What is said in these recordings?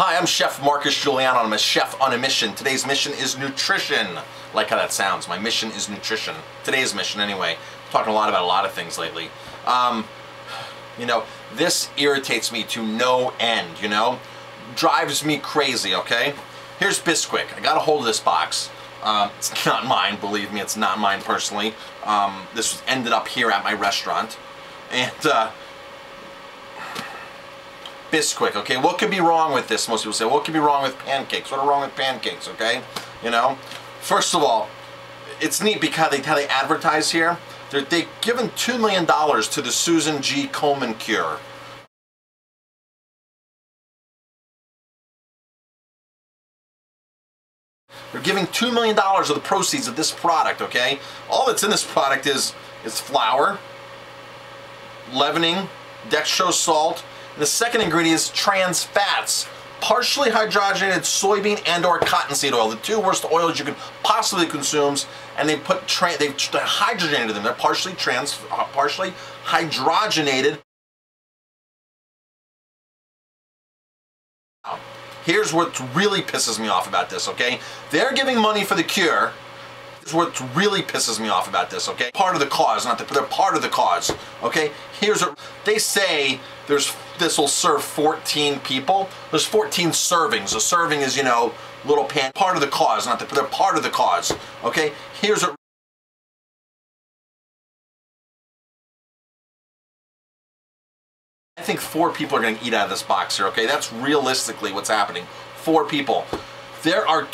Hi, I'm Chef Marcus Giuliano. I'm a chef on a mission. Today's mission is nutrition. Like how that sounds. My mission is nutrition. Today's mission, anyway. I'm talking a lot about a lot of things lately. You know, this irritates me to no end, you know? Drives me crazy, okay? Here's Bisquick. I got a hold of this box. It's not mine, believe me, it's not mine personally. This ended up here at my restaurant. And, Bisquick, okay? What could be wrong with this? Most people say, what could be wrong with pancakes? What are wrong with pancakes, okay? You know? First of all, it's neat because how they advertise here. They've given $2 million to the Susan G. Komen cure. They're giving $2 million of the proceeds of this product, okay? All that's in this product is flour, leavening, dextrose salt, and the second ingredient is trans fats, partially hydrogenated soybean and or cottonseed oil, the two worst oils you can possibly consume, and they've hydrogenated them. They're partially hydrogenated. Here's what really pisses me off about this, okay? They're giving money for the cure. Here's what really pisses me off about this, okay? Part of the cause, they're part of the cause, okay? Here's what they say. This will serve 14 people. There's 14 servings. A serving is, you know, little pan. Part of the cause, they're part of the cause, okay? Here's what. I think 4 people are going to eat out of this box here, okay? That's realistically what's happening. 4 people. There are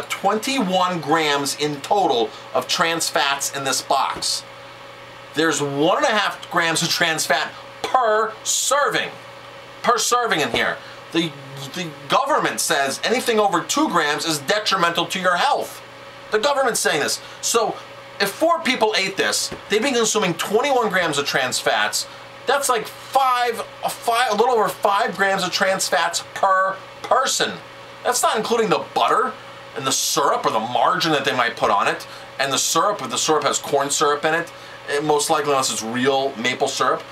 21 grams in total of trans fats in this box. There's 1.5 grams of trans fat per serving. Per serving in here. The government says anything over 2 grams is detrimental to your health. The government's saying this. So if 4 people ate this, they'd be consuming 21 grams of trans fats. That's like a little over 5 grams of trans fats per person. That's not including the butter and the syrup or the margarine that they might put on it. And the syrup, if the syrup has corn syrup in it, most likely unless it's real maple syrup.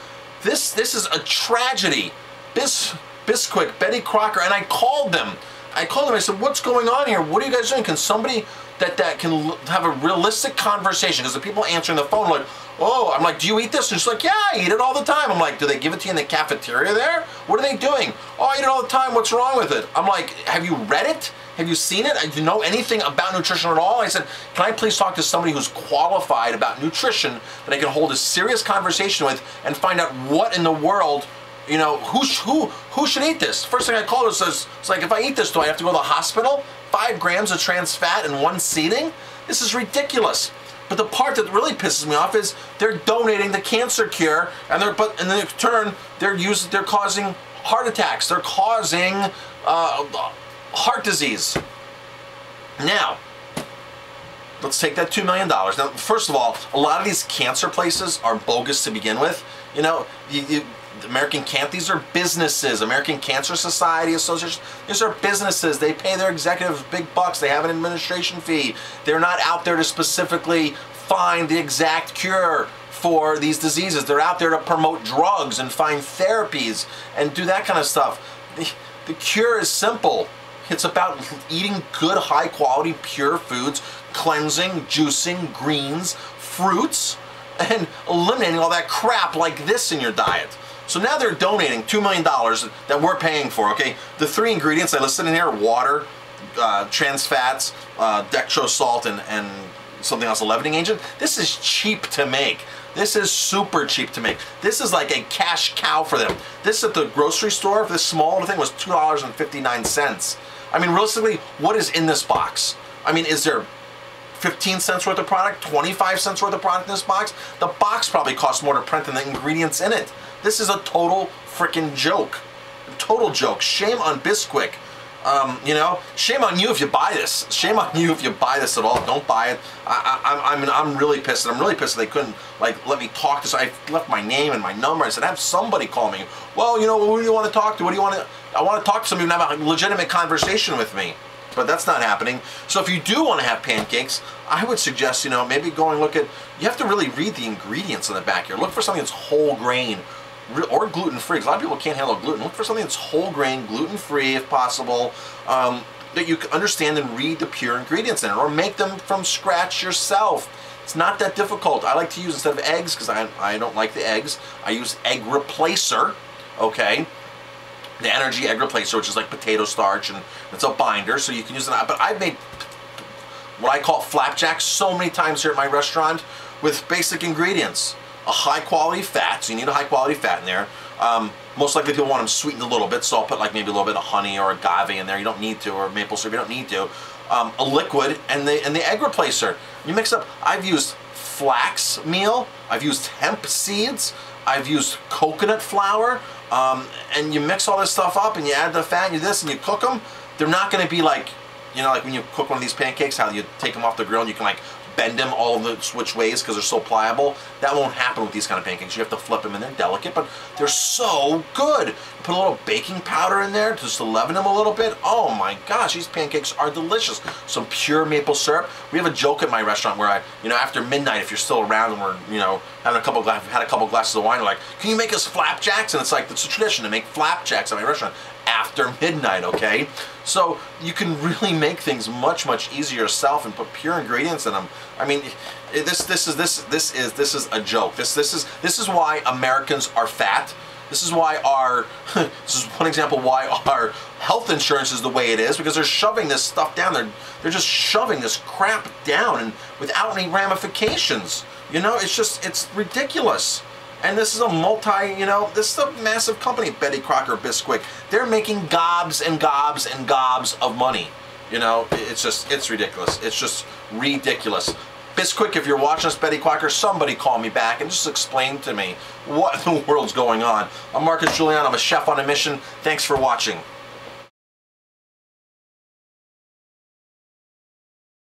This is a tragedy. Bisquick, Betty Crocker, and I called them. I said, what's going on here? What are you guys doing? Can somebody that can have a realistic conversation? Because the people answering the phone are like, oh, I'm like, do you eat this? And she's like, yeah, I eat it all the time. I'm like, do they give it to you in the cafeteria there? What are they doing? Oh, I eat it all the time. What's wrong with it? I'm like, have you read it? Have you seen it? Do you know anything about nutrition at all? I said, can I please talk to somebody who's qualified about nutrition that I can hold a serious conversation with and find out what in the world, you know, who should eat this? First thing I called her says, it's like, if I eat this, do I have to go to the hospital? 5 grams of trans fat in one seating? This is ridiculous. But the part that really pisses me off is they're donating the cancer cure, and in turn they're causing heart attacks. They're causing heart disease. Now, let's take that $2 million. Now, first of all, a lot of these cancer places are bogus to begin with. You know, these are businesses. American Cancer Society Association, these are businesses. They pay their executives big bucks. They have an administration fee. They're not out there to specifically find the exact cure for these diseases. They're out there to promote drugs and find therapies and do that kind of stuff. The cure is simple. It's about eating good, high quality, pure foods, cleansing, juicing, greens, fruits, and eliminating all that crap like this in your diet. So now they're donating $2 million that we're paying for, okay? The 3 ingredients I listed in here are water, trans fats, dextrose salt, and something else, a leavening agent. This is cheap to make. This is super cheap to make. This is like a cash cow for them. This at the grocery store, this small little thing was $2.59. I mean, realistically, what is in this box? I mean, is there 15 cents worth of product, 25 cents worth of product in this box? The box probably costs more to print than the ingredients in it. This is a total freaking joke. A total joke. Shame on Bisquick. You know, shame on you if you buy this. Shame on you if you buy this at all. Don't buy it. I'm really pissed. I'm really pissed that they couldn't like let me talk to. So I left my name and my number. I said, have somebody call me. Well, you know, who do you want to talk to? What do you want to? I want to talk to somebody and have a legitimate conversation with me. But that's not happening. So if you do want to have pancakes, I would suggest, you know, maybe go and look at, you have to really read the ingredients on the back here. Look for something that's whole grain, or gluten-free, because a lot of people can't handle gluten. Look for something that's whole grain, gluten-free if possible, that you can understand and read the pure ingredients in it, or make them from scratch yourself. It's not that difficult. I like to use, instead of eggs, because I don't like the eggs, I use egg replacer, okay? The energy egg replacer, which is like potato starch, and it's a binder, so you can use it. But I've made what I call flapjacks so many times here at my restaurant with basic ingredients. A high quality fat, so you need a high quality fat in there. Most likely people want them sweetened a little bit, so I'll put like maybe a little bit of honey or agave in there. You don't need to, or maple syrup, you don't need to. A liquid and the egg replacer. You mix up. I've used flax meal, I've used hemp seeds, I've used coconut flour, and you mix all this stuff up and you add the fat and you this and you cook them. They're not going to be like, you know, like when you cook one of these pancakes, how you take them off the grill and you can like bend them all the which ways because they're so pliable. That won't happen with these kind of pancakes. You have to flip them and they're delicate, but they're so good. Put a little baking powder in there just to leaven them a little bit. Oh my gosh, these pancakes are delicious. Some pure maple syrup. We have a joke at my restaurant where after midnight, if you're still around and we're, had a couple glasses of wine, we're like, can you make us flapjacks? And it's like, it's a tradition to make flapjacks at my restaurant after midnight, okay? So you can really make things much, much easier yourself and put pure ingredients in them. I mean, this is a joke. This is why Americans are fat. This is why this is one example why our health insurance is the way it is, because they're shoving this stuff down. They're just shoving this crap down and without any ramifications. It's ridiculous. And this is a this is a massive company, Betty Crocker Bisquick. They're making gobs and gobs and gobs of money. It's ridiculous. It's just ridiculous. Bisquick, if you're watching this, Betty Crocker, somebody call me back and just explain to me what in the world's going on. I'm Marcus Julian. I'm a chef on a mission. Thanks for watching.